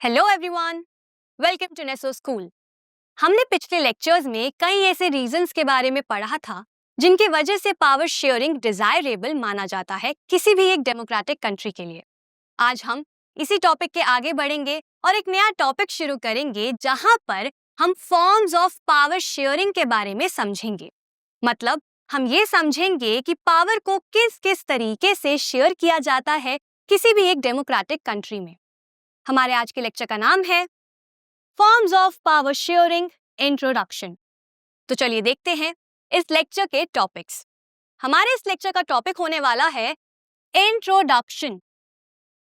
Hello everyone, welcome to Neso school. हमने पिछले lectures में कई ऐसे रीजंस के बारे में पढ़ा था जिनकी वजह से पावर शेयरिंग डिजायरेबल माना जाता है किसी भी एक डेमोक्रेटिक कंट्री के लिए। आज हम इसी टॉपिक के आगे बढ़ेंगे और एक नया टॉपिक शुरू करेंगे जहां पर हम फॉर्म्स ऑफ पावर शेयरिंग के बारे में समझेंगे। मतलब हम ये समझेंगे कि पावर को किस किस तरीके से शेयर किया जाता है किसी भी एक डेमोक्रेटिक कंट्री में। हमारे आज के लेक्चर का नाम है forms of power sharing introduction. तो चलिए देखते हैं इस लेक्चर के टॉपिक्स। हमारे इस लेक्चर का टॉपिक होने वाला है इंट्रोडक्शन।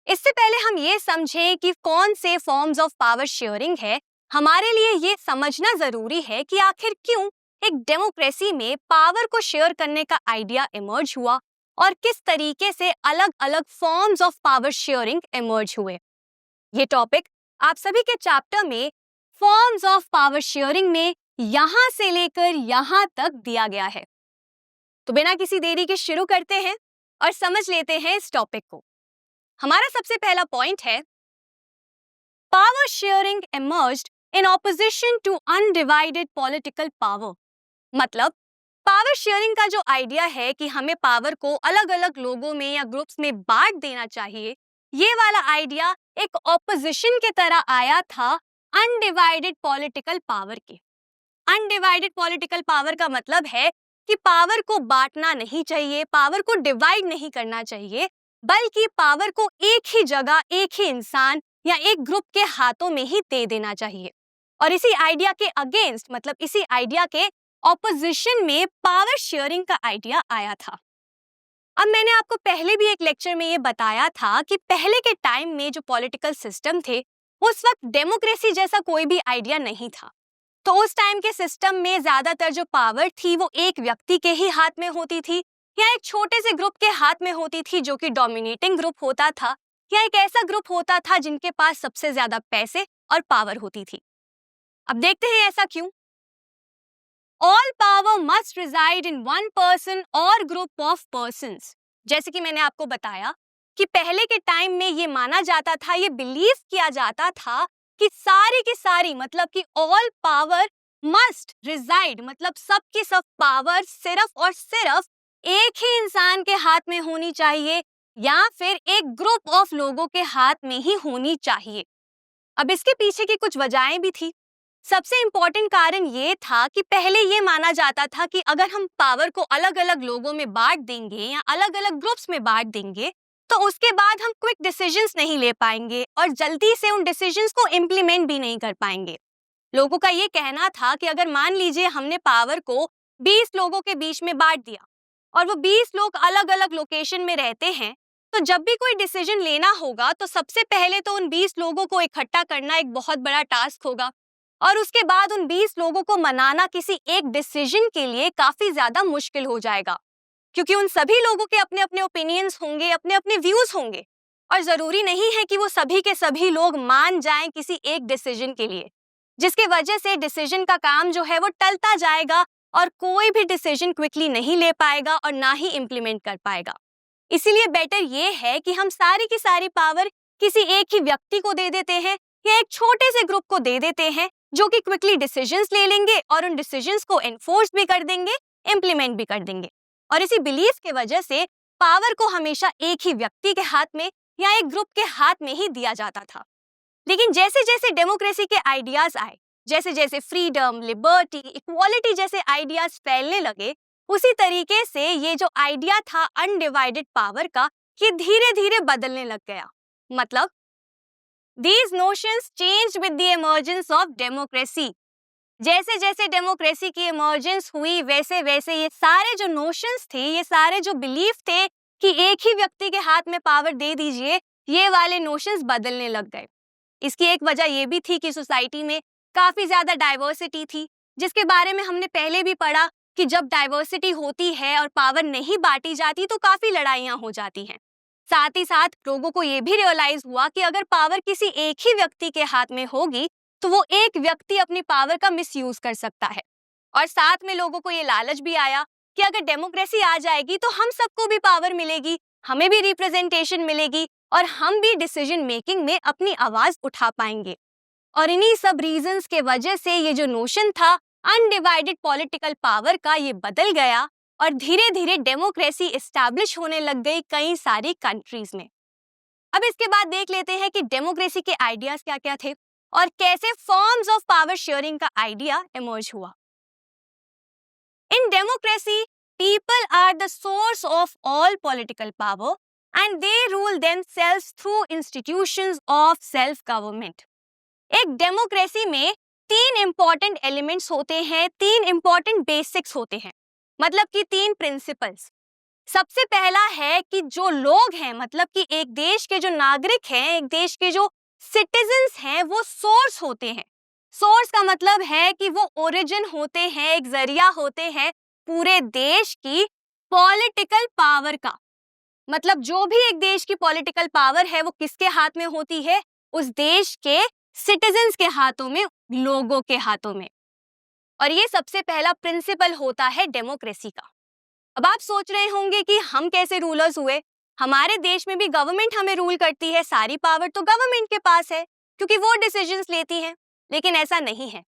इससे पहले हम ये समझें कि कौन से फॉर्म्स ऑफ पावर शेयरिंग है, हमारे लिए ये समझना जरूरी है कि आखिर क्यों एक डेमोक्रेसी में पावर को शेयर करने का आइडिया इमर्ज हुआ और किस तरीके से अलग अलग forms of power sharing emerge हुए। ये टॉपिक आप सभी के चैप्टर में फॉर्म्स ऑफ पावर शेयरिंग में यहां से लेकर यहां तक दिया गया है। तो बिना किसी देरी के शुरू करते हैं और समझ लेते हैं इस टॉपिक को। हमारा सबसे पहला पॉइंट है power sharing emerged in opposition to undivided political power. मतलब पावर शेयरिंग का जो आइडिया है कि हमें पावर को अलग अलग लोगों में या ग्रुप्स में बांट देना चाहिए, ये वाला आइडिया एक ऑपोजिशन की तरह आया था अनडिवाइडेड पॉलिटिकल पावर के। अनडिवाइडेड पॉलिटिकल पावर का मतलब है कि पावर को बांटना नहीं चाहिए, पावर को डिवाइड नहीं करना चाहिए, बल्कि पावर को एक ही जगह एक ही इंसान या एक ग्रुप के हाथों में ही दे देना चाहिए। और इसी आइडिया के अगेंस्ट, मतलब इसी आइडिया के ऑपोजिशन में पावर शेयरिंग का आइडिया आया था। अब मैंने आपको पहले भी एक लेक्चर में ये बताया था कि पहले के टाइम में जो पॉलिटिकल सिस्टम थे उस वक्त डेमोक्रेसी जैसा कोई भी आइडिया नहीं था। तो उस टाइम के सिस्टम में ज्यादातर जो पावर थी वो एक व्यक्ति के ही हाथ में होती थी या एक छोटे से ग्रुप के हाथ में होती थी जो कि डोमिनेटिंग ग्रुप होता था, या एक ऐसा ग्रुप होता था जिनके पास सबसे ज्यादा पैसे और पावर होती थी। अब देखते हैं ऐसा क्यों। All power must reside in one person or group of persons। जैसे कि मैंने आपको बताया कि पहले के टाइम में ये माना जाता था, ये बिलीव किया जाता था कि सारी की सारी, मतलब कि all power must reside, मतलब सब की सब पावर सिर्फ और सिर्फ एक ही इंसान के हाथ में होनी चाहिए या फिर एक ग्रुप ऑफ लोगों के हाथ में ही होनी चाहिए। अब इसके पीछे की कुछ वजहें भी थी। सबसे इंपॉर्टेंट कारण ये था कि पहले ये माना जाता था कि अगर हम पावर को अलग अलग लोगों में बांट देंगे या अलग अलग ग्रुप्स में बांट देंगे तो उसके बाद हम क्विक डिसीजंस नहीं ले पाएंगे और जल्दी से उन डिसीजंस को इम्प्लीमेंट भी नहीं कर पाएंगे। लोगों का ये कहना था कि अगर मान लीजिए हमने पावर को 20 लोगों के बीच में बांट दिया और वो 20 लोग अलग अलग लोकेशन में रहते हैं, तो जब भी कोई डिसीजन लेना होगा तो सबसे पहले तो उन 20 लोगों को इकट्ठा करना एक बहुत बड़ा टास्क होगा और उसके बाद उन 20 लोगों को मनाना किसी एक डिसीजन के लिए काफी ज्यादा मुश्किल हो जाएगा, क्योंकि उन सभी लोगों के अपने अपने ओपिनियंस होंगे, अपने अपने व्यूज होंगे और जरूरी नहीं है कि वो सभी के सभी लोग मान जाएं किसी एक डिसीजन के लिए, जिसके वजह से डिसीजन का काम जो है वो टलता जाएगा और कोई भी डिसीजन क्विकली नहीं ले पाएगा और ना ही इम्प्लीमेंट कर पाएगा। इसीलिए बेटर ये है कि हम सारी की सारी पावर किसी एक ही व्यक्ति को दे देते हैं या एक छोटे से ग्रुप को दे देते हैं जो कि क्विकली डिसीजंस ले लेंगे और उन डिसीजंस को एनफोर्स भी कर देंगे, इम्प्लीमेंट भी कर देंगे। और इसी बिलीफ की वजह से पावर को हमेशा एक ही व्यक्ति के हाथ में या एक ग्रुप के हाथ में ही दिया जाता था। लेकिन जैसे जैसे डेमोक्रेसी के आइडियाज आए, जैसे जैसे फ्रीडम, लिबर्टी, इक्वालिटी जैसे आइडियाज फैलने लगे, उसी तरीके से ये जो आइडिया था अनडिवाइडेड पावर का, ये धीरे धीरे बदलने लग गया। मतलब These notions changed with the emergence of democracy। जैसे जैसे डेमोक्रेसी की इमर्जेंस हुई वैसे वैसे ये सारे जो नोशंस थे, ये सारे जो बिलीफ थे कि एक ही व्यक्ति के हाथ में पावर दे दीजिए, ये वाले नोशंस बदलने लग गए। इसकी एक वजह ये भी थी कि सोसाइटी में काफी ज्यादा डाइवर्सिटी थी, जिसके बारे में हमने पहले भी पढ़ा कि जब डाइवर्सिटी होती है और पावर नहीं बांटी जाती तो काफी लड़ाइयां हो जाती हैं। साथ ही साथ लोगों को ये भी रियलाइज हुआ कि अगर पावर किसी एक ही व्यक्ति के हाथ में होगी तो वो एक व्यक्ति अपनी पावर का मिसयूज कर सकता है। और साथ में लोगों को ये लालच भी आया कि अगर डेमोक्रेसी आ जाएगी तो हम सबको भी पावर मिलेगी, हमें भी रिप्रेजेंटेशन मिलेगी, और हम भी डिसीजन मेकिंग में अपनी आवाज उठा पाएंगे। और इन्हीं सब रीजंस के वजह से ये जो नोशन था अनडिवाइडेड पॉलिटिकल पावर का, ये बदल गया और धीरे धीरे डेमोक्रेसी इस्टेब्लिश होने लग गई कई सारी कंट्रीज में। अब इसके बाद देख लेते हैं कि डेमोक्रेसी के आइडियाज क्या क्या थे और कैसे फॉर्म्स ऑफ पावर शेयरिंग का आइडिया इमर्ज हुआ। In democracy, people are the source of all political power and they rule themselves through institutions of self government। एक डेमोक्रेसी में तीन इंपॉर्टेंट एलिमेंट्स होते हैं, तीन इंपॉर्टेंट बेसिक्स होते हैं, मतलब कि तीन प्रिंसिपल्स। सबसे पहला है कि जो लोग हैं, मतलब कि एक देश के जो नागरिक हैं, एक देश के जो सिटीजन्स हैं, वो सोर्स होते हैं। सोर्स का मतलब है कि वो ओरिजिन होते हैं, एक जरिया होते हैं पूरे देश की पॉलिटिकल पावर का। मतलब जो भी एक देश की पॉलिटिकल पावर है वो किसके हाथ में होती है? उस देश के सिटीजन्स के हाथों में, लोगों के हाथों में। और ये सबसे पहला प्रिंसिपल होता है डेमोक्रेसी का। अब आप सोच रहे होंगे कि हम कैसे रूलर्स हुए? हमारे देश में भी गवर्नमेंट हमें रूल करती है, सारी पावर तो गवर्नमेंट के पास है क्योंकि वो डिसीजंस लेती है। लेकिन ऐसा नहीं है,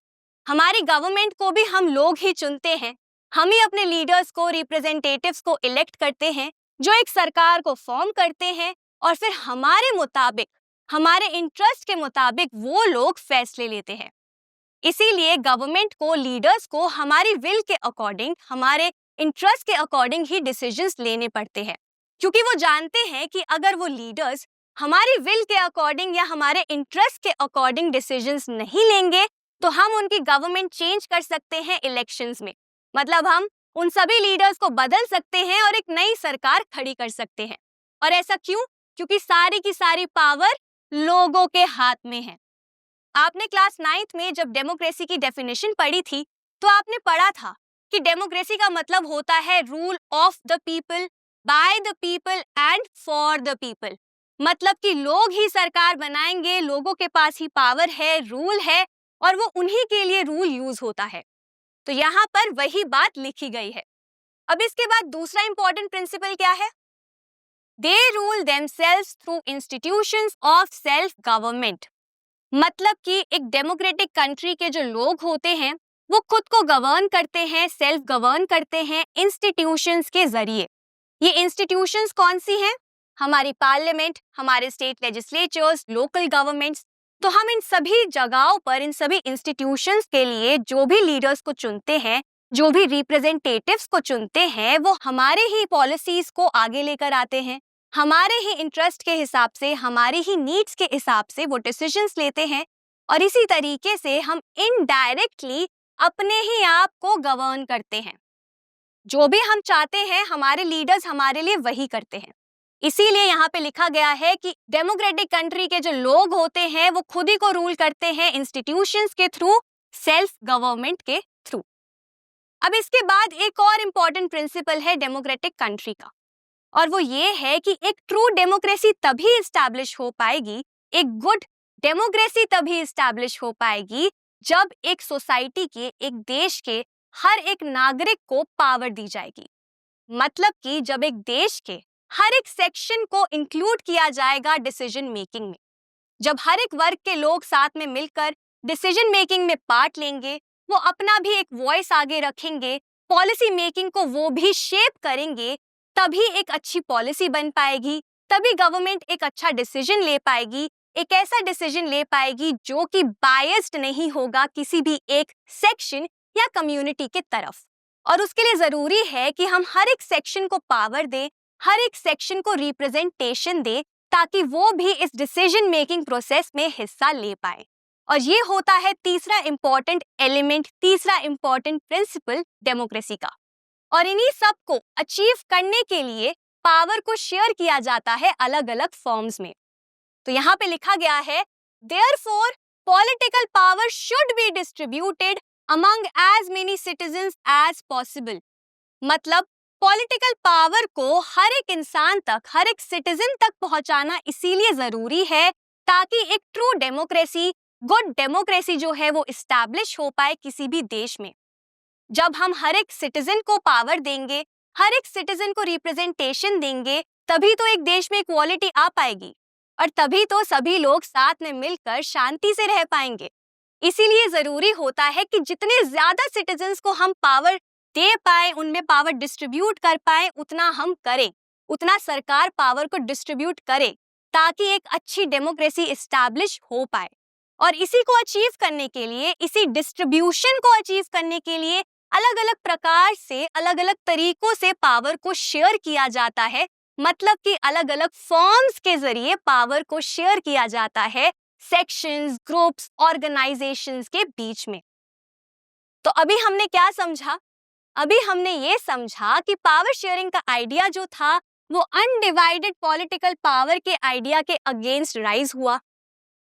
हमारी गवर्नमेंट को भी हम लोग ही चुनते हैं। हम ही अपने लीडर्स को, रिप्रेजेंटेटिव्स को इलेक्ट करते हैं, जो एक सरकार को फॉर्म करते हैं और फिर हमारे मुताबिक, हमारे इंटरेस्ट के मुताबिक वो लोग फैसले लेते हैं। इसीलिए गवर्नमेंट को, लीडर्स को हमारी विल के अकॉर्डिंग, हमारे इंटरेस्ट के अकॉर्डिंग ही डिसीजंस लेने पड़ते हैं, क्योंकि वो जानते हैं कि अगर वो लीडर्स हमारी विल के अकॉर्डिंग या हमारे इंटरेस्ट के अकॉर्डिंग डिसीजंस नहीं लेंगे तो हम उनकी गवर्नमेंट चेंज कर सकते हैं इलेक्शंस में। मतलब हम उन सभी लीडर्स को बदल सकते हैं और एक नई सरकार खड़ी कर सकते हैं। और ऐसा क्यों? क्योंकि सारी की सारी पावर लोगों के हाथ में है। आपने क्लास 9th में जब डेमोक्रेसी की डेफिनेशन पढ़ी थी तो आपने पढ़ा था कि डेमोक्रेसी का मतलब होता है rule of the people, by the people and for the people. मतलब कि लोग ही सरकार बनाएंगे, लोगों के पास ही पावर है, रूल है और वो उन्हीं के लिए रूल यूज होता है। तो यहाँ पर वही बात लिखी गई है। अब इसके बाद दूसरा इंपॉर्टेंट प्रिंसिपल क्या है? They rule themselves through institutions of self government. मतलब कि एक डेमोक्रेटिक कंट्री के जो लोग होते हैं वो खुद को गवर्न करते हैं, सेल्फ गवर्न करते हैं इंस्टीट्यूशंस के जरिए। ये इंस्टीट्यूशंस कौन सी हैं? हमारी पार्लियामेंट, हमारे स्टेट लेजिस्लेचर्स, लोकल गवर्नमेंट्स। तो हम इन सभी जगहों पर, इन सभी इंस्टीट्यूशंस के लिए जो भी लीडर्स को चुनते हैं, जो भी रिप्रेजेंटेटिव्स को चुनते हैं, वो हमारे ही पॉलिसीज को आगे लेकर आते हैं, हमारे ही इंटरेस्ट के हिसाब से, हमारी ही नीड्स के हिसाब से वो डिसीजंस लेते हैं। और इसी तरीके से हम इनडायरेक्टली अपने ही आप को गवर्न करते हैं। जो भी हम चाहते हैं हमारे लीडर्स हमारे लिए वही करते हैं। इसीलिए यहाँ पे लिखा गया है कि डेमोक्रेटिक कंट्री के जो लोग होते हैं वो खुद ही को रूल करते हैं इंस्टीट्यूशंस के थ्रू, सेल्फ गवर्नमेंट के थ्रू। अब इसके बाद एक और इम्पॉर्टेंट प्रिंसिपल है डेमोक्रेटिक कंट्री का, और वो ये है कि एक ट्रू डेमोक्रेसी तभी इस्टेब्लिश हो पाएगी, एक गुड डेमोक्रेसी तभी इस्टेब्लिश हो पाएगी जब एक सोसाइटी के, एक देश के हर एक नागरिक को पावर दी जाएगी। मतलब कि जब एक देश के हर एक सेक्शन को इंक्लूड किया जाएगा डिसीजन मेकिंग में, जब हर एक वर्ग के लोग साथ में मिलकर डिसीजन मेकिंग में पार्ट लेंगे, वो अपना भी एक वॉइस आगे रखेंगे, पॉलिसी मेकिंग को वो भी शेप करेंगे, तभी एक अच्छी पॉलिसी बन पाएगी, तभी गवर्नमेंट एक अच्छा डिसीजन ले पाएगी, एक ऐसा डिसीजन ले पाएगी जो कि बायस्ड नहीं होगा किसी भी एक सेक्शन या कम्युनिटी के तरफ। और उसके लिए जरूरी है कि हम हर एक सेक्शन को पावर दें, हर एक सेक्शन को रिप्रेजेंटेशन दें, ताकि वो भी इस डिसीजन मेकिंग प्रोसेस में हिस्सा ले पाए। और ये होता है तीसरा इंपॉर्टेंट एलिमेंट, तीसरा इंपॉर्टेंट प्रिंसिपल डेमोक्रेसी का। और इन्हीं सब को अचीव करने के लिए पावर को शेयर किया जाता है अलग अलग फॉर्म्स में। तो यहाँ पे लिखा गया है, therefore political power should be distributed among as many citizens as possible. मतलब पॉलिटिकल पावर को हर एक इंसान तक, हर एक सिटीजन तक पहुंचाना इसीलिए जरूरी है ताकि एक ट्रू डेमोक्रेसी, गुड डेमोक्रेसी जो है वो इस्टेब्लिश हो पाए किसी भी देश में। जब हम हर एक सिटीजन को पावर देंगे, हर एक सिटीजन को रिप्रेजेंटेशन देंगे, तभी तो एक देश में इक्वालिटी आ पाएगी। और तभी तो सभी लोग साथ में मिलकर शांति से रह पाएंगे। इसीलिए जरूरी होता है कि जितने ज्यादा सिटीजन्स को हम पावर दे पाए, उनमें पावर डिस्ट्रीब्यूट कर पाए, उतना हम करें, उतना सरकार पावर को डिस्ट्रीब्यूट करे, ताकि एक अच्छी डेमोक्रेसी इस्टेब्लिश हो पाए। और इसी को अचीव करने के लिए, इसी डिस्ट्रीब्यूशन को अचीव करने के लिए अलग अलग प्रकार से, अलग अलग तरीकों से पावर को शेयर किया जाता है। मतलब कि अलग अलग फॉर्म्स के जरिए पावर को शेयर किया जाता है सेक्शंस, ग्रुप्स, ऑर्गेनाइजेशंस के बीच में। तो अभी हमने क्या समझा? अभी हमने ये समझा कि पावर शेयरिंग का आइडिया जो था वो अनडिवाइडेड पॉलिटिकल पावर के आइडिया के अगेंस्ट राइज हुआ।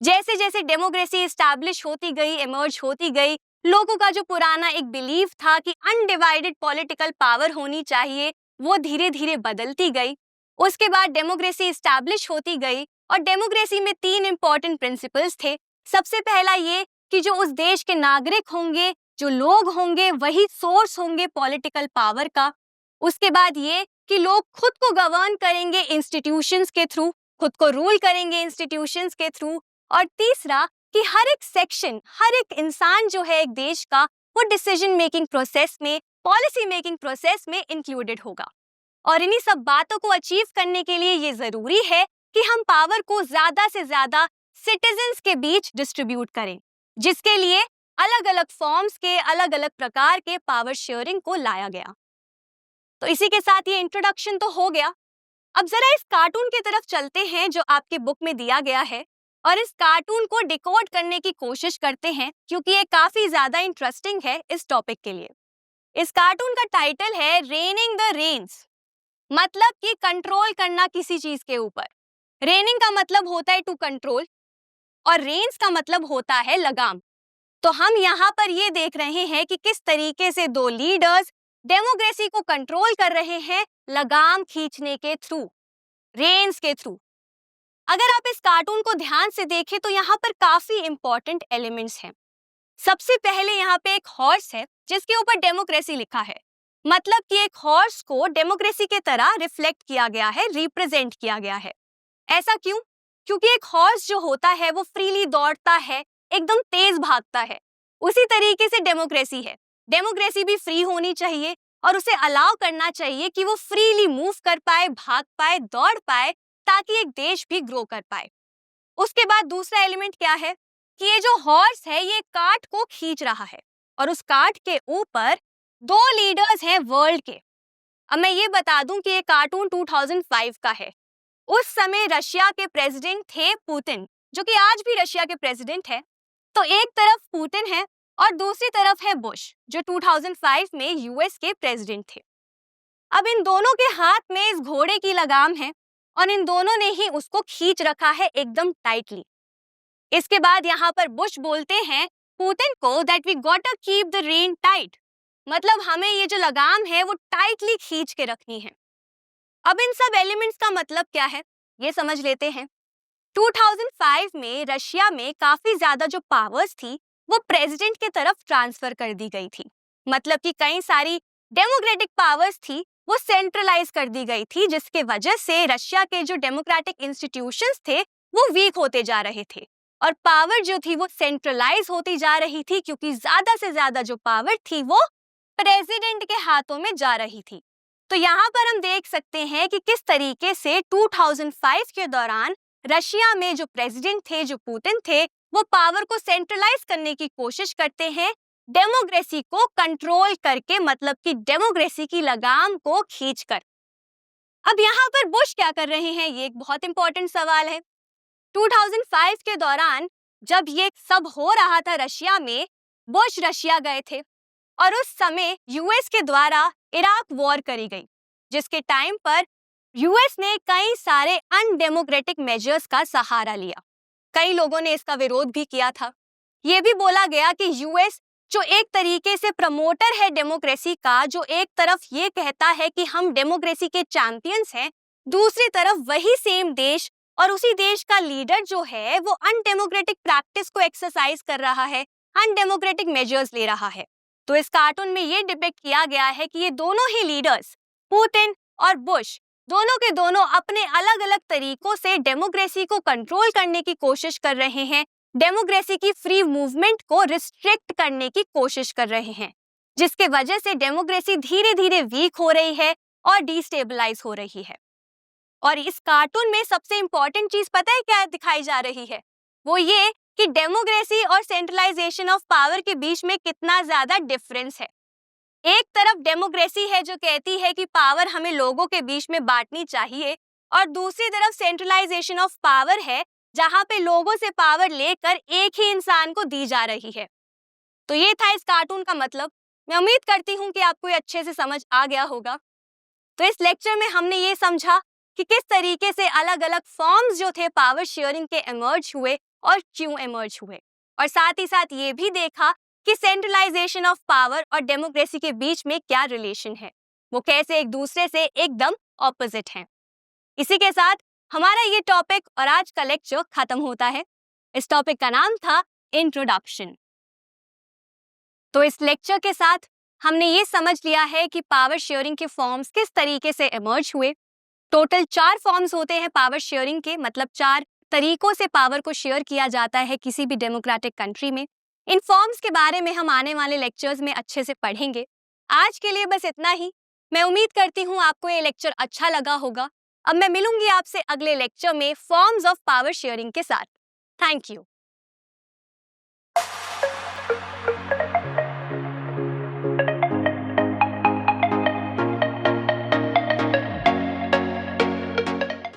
जैसे जैसे डेमोक्रेसी एस्टैब्लिश होती गई, इमर्ज होती गई, लोगों का जो पुराना एक बिलीफ था कि अनडिवाइडेड पॉलिटिकल पावर होनी चाहिए, वो धीरे धीरे बदलती गई। उसके बाद डेमोक्रेसी एस्टैब्लिश होती गई और डेमोक्रेसी में 3 इंपॉर्टेंट प्रिंसिपल्स थे। सबसे पहला ये कि जो उस देश के नागरिक होंगे, जो लोग होंगे, वही सोर्स होंगे पॉलिटिकल पावर का। उसके बाद ये कि लोग खुद को गवर्न करेंगे इंस्टीट्यूशंस के थ्रू, खुद को रूल करेंगे इंस्टीट्यूशंस के थ्रू। और तीसरा कि हर एक सेक्शन, हर एक इंसान जो है एक देश का, वो डिसीजन मेकिंग प्रोसेस में, पॉलिसी मेकिंग प्रोसेस में इंक्लूडेड होगा। और इन्हीं सब बातों को अचीव करने के लिए ये जरूरी है कि हम पावर को ज्यादा से ज्यादा सिटीजन्स के बीच डिस्ट्रीब्यूट करें, जिसके लिए अलग अलग फॉर्म्स के, अलग अलग प्रकार के पावर शेयरिंग को लाया गया। तो इसी के साथ ये इंट्रोडक्शन तो हो गया। अब जरा इस कार्टून की तरफ चलते हैं जो आपके बुक में दिया गया है, और इस कार्टून को डिकोड करने की कोशिश करते हैं, क्योंकि ये काफी ज्यादा इंटरेस्टिंग है इस टॉपिक के लिए। इस कार्टून का टाइटल है रेनिंग द रेन्स, मतलब कि कंट्रोल करना किसी चीज के ऊपर। रेनिंग का मतलब होता है टू कंट्रोल और रेन्स का मतलब होता है लगाम। तो हम यहाँ पर ये देख रहे हैं कि किस तरीके से 2 लीडर्स डेमोक्रेसी को कंट्रोल कर रहे हैं लगाम खींचने के थ्रू, रेन्स के थ्रू। अगर आप इस कार्टून को ध्यान से देखें तो यहाँ पर काफी इंपॉर्टेंट एलिमेंट्स हैं। सबसे पहले यहाँ पे एक हॉर्स है जिसके ऊपर डेमोक्रेसी लिखा है, मतलब कि एक हॉर्स को डेमोक्रेसी के तरह रिफ्लेक्ट किया गया है, रिप्रेजेंट किया गया है। ऐसा क्यों? क्योंकि एक हॉर्स जो होता है वो फ्रीली दौड़ता है, एकदम तेज भागता है। उसी तरीके से डेमोक्रेसी है। डेमोक्रेसी भी फ्री होनी चाहिए और उसे अलाउ करना चाहिए कि वो फ्रीली मूव कर पाए, भाग पाए, दौड़ पाए, ताकि एक देश भी ग्रो कर पाए। उसके बाद दूसरा एलिमेंट क्या है कि ये जो हॉर्स है ये कार्ट को खींच रहा है और उस कार्ट के ऊपर 2 लीडर्स हैं वर्ल्ड के। अब मैं ये बता दूं कि ये कार्टून 2005 का है। उस समय रशिया के प्रेसिडेंट थे पुतिन, जो कि आज भी रशिया के प्रेसिडेंट है। तो एक तरफ पुतिन है और दूसरी तरफ है बुश, जो 2005 में यूएस के प्रेसिडेंट थे। अब इन दोनों के हाथ में इस घोड़े की लगाम है और इन दोनों ने ही उसको खींच रखा है एकदम टाइटली। इसके बाद यहाँ पर बुश बोलते हैं पुतिन को that we got to keep the rein tight, मतलब हमें ये जो लगाम है वो टाइटली खींच के रखनी है। अब इन सब एलिमेंट्स का मतलब क्या है ये समझ लेते हैं। 2005 में रशिया में काफी ज्यादा जो पावर्स थी वो प्रेसिडेंट की तरफ ट्रांसफर कर दी गई थी, मतलब कि कई सारी डेमोक्रेटिक पावर्स थी वो सेंट्रलाइज कर दी गई थी, जिसके वजह से रशिया के जो डेमोक्रेटिक इंस्टीट्यूशंस थे वो वीक होते जा रहे थे और पावर जो थी वो सेंट्रलाइज होती जा रही थी, क्योंकि ज्यादा से ज्यादा जो पावर थी वो प्रेसिडेंट के हाथों में जा रही थी। तो यहाँ पर हम देख सकते हैं कि किस तरीके से 2005 के दौरान रशिया में जो प्रेसिडेंट थे, जो पुतिन थे, वो पावर को सेंट्रलाइज करने की कोशिश करते हैं डेमोक्रेसी को कंट्रोल करके, मतलब कि डेमोक्रेसी की लगाम को खींचकर। अब यहाँ पर बुश क्या कर रहे हैं, ये एक बहुत इंपॉर्टेंट सवाल है। 2005 के दौरान जब ये सब हो रहा था रशिया में, बुश रशिया गए थे और उस समय यूएस के द्वारा इराक वॉर करी गई, जिसके टाइम पर यूएस ने कई सारे अनडेमोक्रेटिक मेजर्स का सहारा लिया। कई लोगों ने इसका विरोध भी किया था। ये भी बोला गया कि यूएस जो एक तरीके से प्रमोटर है डेमोक्रेसी का, जो एक तरफ ये कहता है कि हम डेमोक्रेसी के चैंपियंस हैं, दूसरी तरफ वही सेम देश और उसी देश का लीडर जो है वो अनडेमोक्रेटिक प्रैक्टिस को एक्सरसाइज कर रहा है, अनडेमोक्रेटिक मेजर्स ले रहा है। तो इस कार्टून में ये डिपिक्ट किया गया है कि ये दोनों ही लीडर्स, पुतिन और बुश, दोनों के दोनों अपने अलग अलग तरीकों से डेमोक्रेसी को कंट्रोल करने की कोशिश कर रहे हैं, डेमोक्रेसी की फ्री मूवमेंट को रिस्ट्रिक्ट करने की कोशिश कर रहे हैं, जिसके वजह से डेमोक्रेसी धीरे धीरे वीक हो रही है और डिस्टेबलाइज हो रही है। और इस कार्टून में सबसे इंपॉर्टेंट चीज पता है क्या दिखाई जा रही है? वो ये कि डेमोक्रेसी और सेंट्रलाइजेशन ऑफ पावर के बीच में कितना ज्यादा डिफरेंस है। एक तरफ डेमोक्रेसी है जो कहती है कि पावर हमें लोगों के बीच में बांटनी चाहिए, और दूसरी तरफ सेंट्रलाइजेशन ऑफ पावर है जहां पे लोगों से पावर लेकर एक ही इंसान को दी जा रही है। तो ये था इस कार्टून का मतलब। मैं उम्मीद करती हूँ कि आपको ये अच्छे से समझ आ गया होगा। तो इस लेक्चर में हमने ये समझा कि किस तरीके से अलग अलग फॉर्म्स जो थे पावर शेयरिंग के इमर्ज हुए और क्यों इमर्ज हुए, और साथ ही साथ ये भी देखा कि सेंट्रलाइजेशन ऑफ पावर और डेमोक्रेसी के बीच में क्या रिलेशन है, वो कैसे एक दूसरे से एकदम ऑपोजिट हैं। इसी के साथ हमारा ये टॉपिक और आज का लेक्चर खत्म होता है। इस टॉपिक का नाम था इंट्रोडक्शन। तो इस लेक्चर के साथ हमने ये समझ लिया है कि पावर शेयरिंग के फॉर्म्स किस तरीके से इमर्ज हुए। टोटल 4 फॉर्म्स होते हैं पावर शेयरिंग के, मतलब 4 तरीकों से पावर को शेयर किया जाता है किसी भी डेमोक्रेटिक कंट्री में। इन फॉर्म्स के बारे में हम आने वाले लेक्चर्स में अच्छे से पढ़ेंगे। आज के लिए बस इतना ही। मैं उम्मीद करती हूँ आपको ये लेक्चर अच्छा लगा होगा। अब मैं मिलूंगी आपसे अगले लेक्चर में फॉर्म्स ऑफ पावर शेयरिंग के साथ। Thank you.